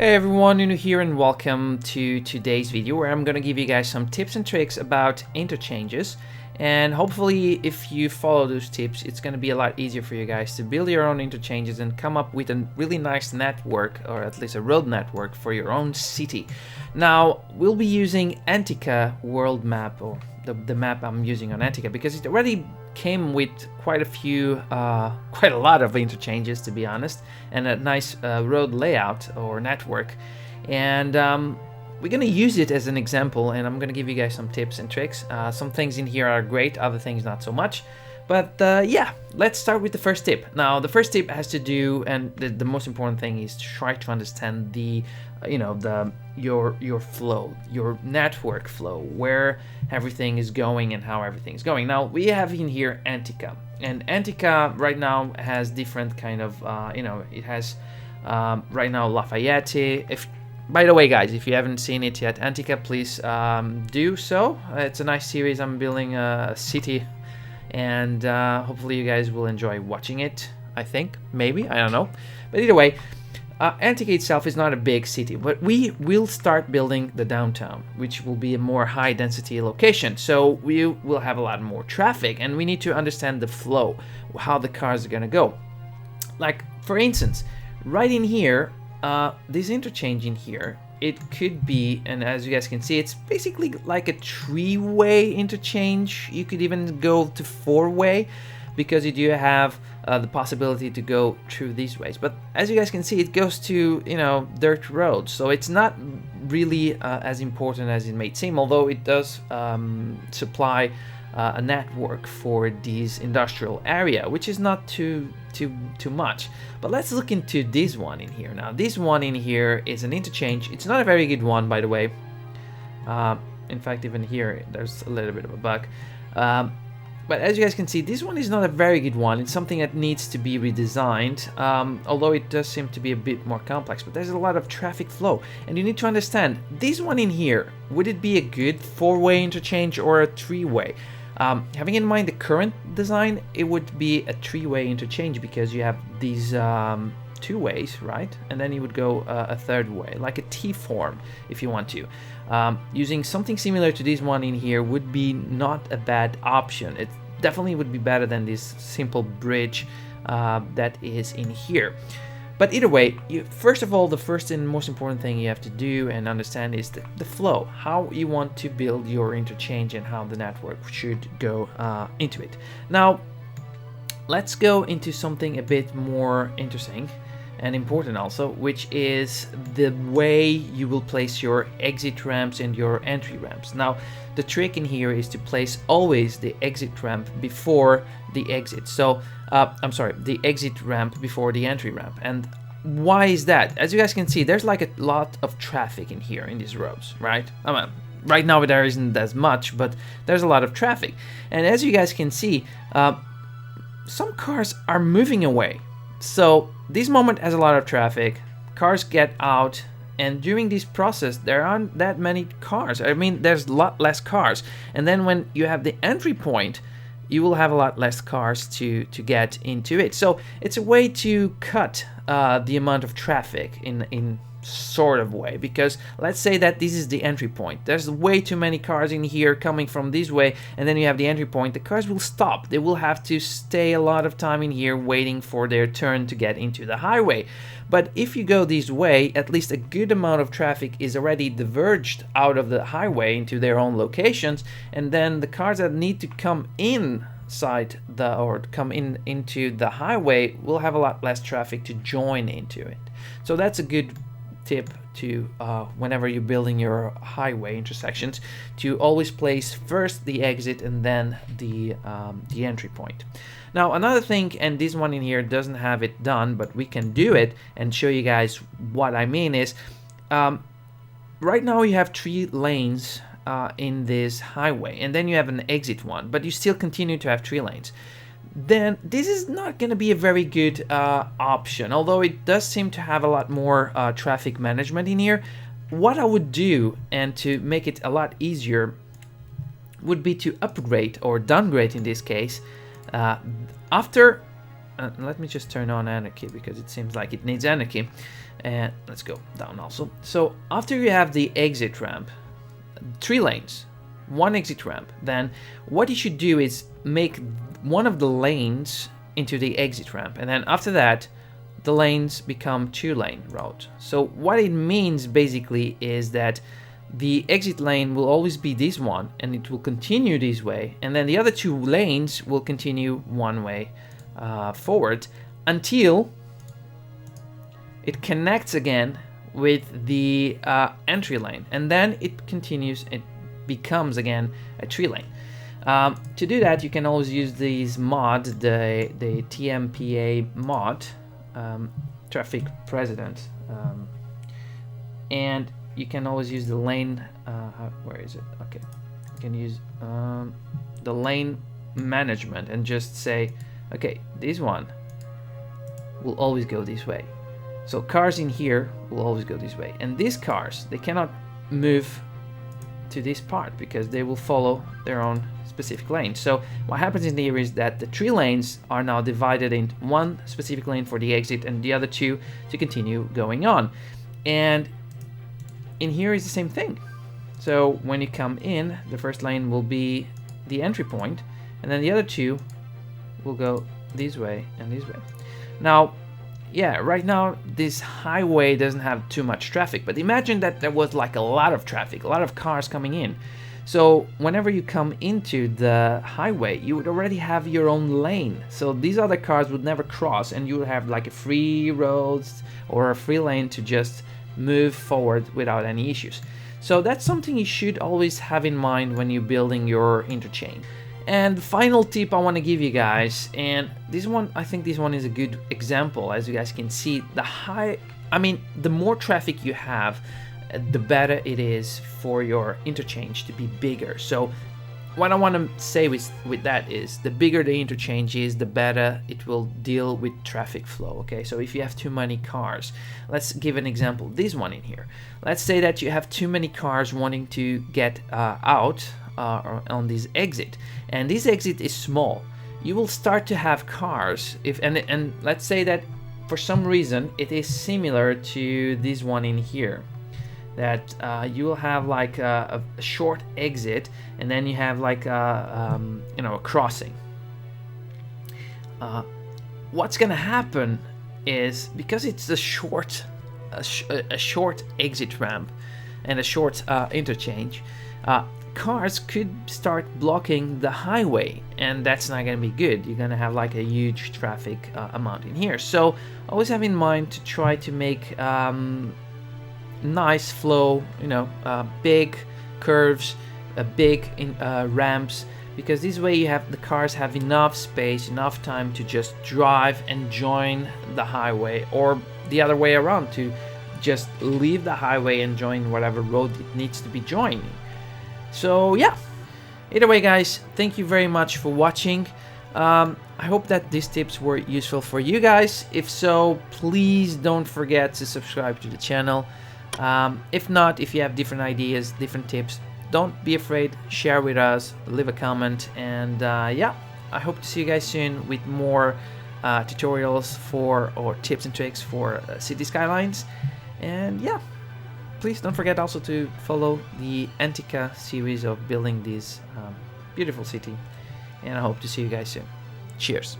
Hey everyone, Nuno here and welcome to today's video where I'm going to give you guys some tips and tricks about interchanges, and hopefully if you follow those tips it's going to be a lot easier for you guys to build your own interchanges and come up with a really nice network, or at least a road network for your own city. Now we'll be using Antica world map, or the map I'm using on Antica, because it already came with quite a lot of interchanges, to be honest, and a nice road layout or network, and we're gonna use it as an example, and I'm gonna give you guys some tips and tricks. Some things in here are great, other things not so much, but yeah, let's start with the first tip. Now the first tip has to do, and the most important thing is to try to understand the your flow, your network flow, where everything is going and how everything is going. Now we have in here Antica, and Antica right now has different kind of it has right now Lafayette. If by the way guys, if you haven't seen it yet, Antica, please do so. It's a nice series. I'm building a city, and hopefully you guys will enjoy watching it. I think, maybe, I don't know, but either way, Antica itself is not a big city, but we will start building the downtown, which will be a more high density location, so we will have a lot more traffic, and we need to understand the flow, how the cars are gonna go. Like for instance, right in here, this interchange in here, it could be, and as you guys can see, it's basically like a three-way interchange. You could even go to four-way, because you do have the possibility to go through these ways. But as you guys can see, it goes to dirt roads, so it's not really as important as it may seem, although it does supply a network for this industrial area, which is not too much. But let's look into this one in here. Now this one in here is an interchange. It's not a very good one, by the way. In fact, even here there's a little bit of a bug. But as you guys can see, this one is not a very good one. It's something that needs to be redesigned, although it does seem to be a bit more complex. But there's a lot of traffic flow, and you need to understand, this one in here, would it be a good four-way interchange or a three-way? Having in mind the current design, it would be a three-way interchange, because you have these two ways, right? And then you would go a third way, like a T-form, if you want to. Using something similar to this one in here would be not a bad option. It definitely would be better than this simple bridge that is in here. But either way, first of all, the first and most important thing you have to do and understand is the flow, how you want to build your interchange and how the network should go into it. Now, let's go into something a bit more interesting and important also, which is the way you will place your exit ramps and your entry ramps. Now, the trick in here is to place always the exit ramp before the exit. So, the exit ramp before the entry ramp. And why is that? As you guys can see, there's like a lot of traffic in here in these roads, right? Right now there isn't as much, but there's a lot of traffic. And as you guys can see, some cars are moving away. So this moment has a lot of traffic, cars get out, and during this process there aren't that many cars. I mean, there's a lot less cars, and then when you have the entry point, you will have a lot less cars to get into it. So it's a way to cut the amount of traffic in sort of way, because let's say that this is the entry point. There's way too many cars in here coming from this way, and then you have the entry point. The cars will stop. They will have to stay a lot of time in here waiting for their turn to get into the highway. But if you go this way, at least a good amount of traffic is already diverged out of the highway into their own locations, and then the cars that need to come inside into the highway will have a lot less traffic to join into it. So that's a good tip to whenever you're building your highway intersections, to always place first the exit and then the entry point. Now another thing, and this one in here doesn't have it done, but we can do it and show you guys what I mean, is right now you have 3 lanes in this highway, and then you have an exit one, but you still continue to have 3 lanes. Then this is not going to be a very good option, although it does seem to have a lot more traffic management in here. What I would do, and to make it a lot easier, would be to upgrade or downgrade in this case. After let me just turn on anarchy because it seems like it needs anarchy. And let's go down also. So after you have the exit ramp, 3 lanes, 1 exit ramp, then what you should do is make one of the lanes into the exit ramp, and then after that the lanes become 2-lane road. So what it means basically is that the exit lane will always be this one, and it will continue this way, and then the other 2 lanes will continue one way forward until it connects again with the entry lane, and then it continues, it becomes again a 3-lane. To do that, you can always use these mod, the TMPA mod, traffic president, and you can always use the lane, where is it? Okay, you can use the lane management and just say, okay, this one will always go this way. So cars in here will always go this way, and these cars, they cannot move to this part because they will follow their own specific lane. So what happens in here is that the 3 lanes are now divided in 1 specific lane for the exit and the other 2 to continue going on. And in here is the same thing. So when you come in, the first lane will be the entry point, and then the other 2 will go this way and this way. Now, yeah, right now this highway doesn't have too much traffic, but imagine that there was like a lot of traffic, a lot of cars coming in. So whenever you come into the highway, you would already have your own lane. So these other cars would never cross, and you would have like a free roads or a free lane to just move forward without any issues. So that's something you should always have in mind when you're building your interchange. And the final tip I want to give you guys, and this one, I think this one is a good example. As you guys can see, the more traffic you have, the better it is for your interchange to be bigger. So what I want to say with that is, the bigger the interchange is, the better it will deal with traffic flow. Okay, so if you have too many cars, let's give an example, this one in here. Let's say that you have too many cars wanting to get out on this exit, and this exit is small. You will start to have cars, and let's say that for some reason it is similar to this one in here, that you will have like a short exit, and then you have like a crossing. What's gonna happen is, because it's a short exit ramp and a short interchange, cars could start blocking the highway, and that's not going to be good. You're going to have like a huge traffic amount in here. So always have in mind to try to make nice flow, big curves, big ramps, because this way you have the cars have enough space, enough time to just drive and join the highway, or the other way around, to just leave the highway and join whatever road it needs to be joining. So yeah, either way guys, thank you very much for watching. I hope that these tips were useful for you guys. If so, please don't forget to subscribe to the channel. If not, if you have different ideas, different tips, don't be afraid, share with us, leave a comment, and yeah, I hope to see you guys soon with more tutorials or tips and tricks for City Skylines. And yeah, please don't forget also to follow the Antica series of building this beautiful city, and I hope to see you guys soon. Cheers.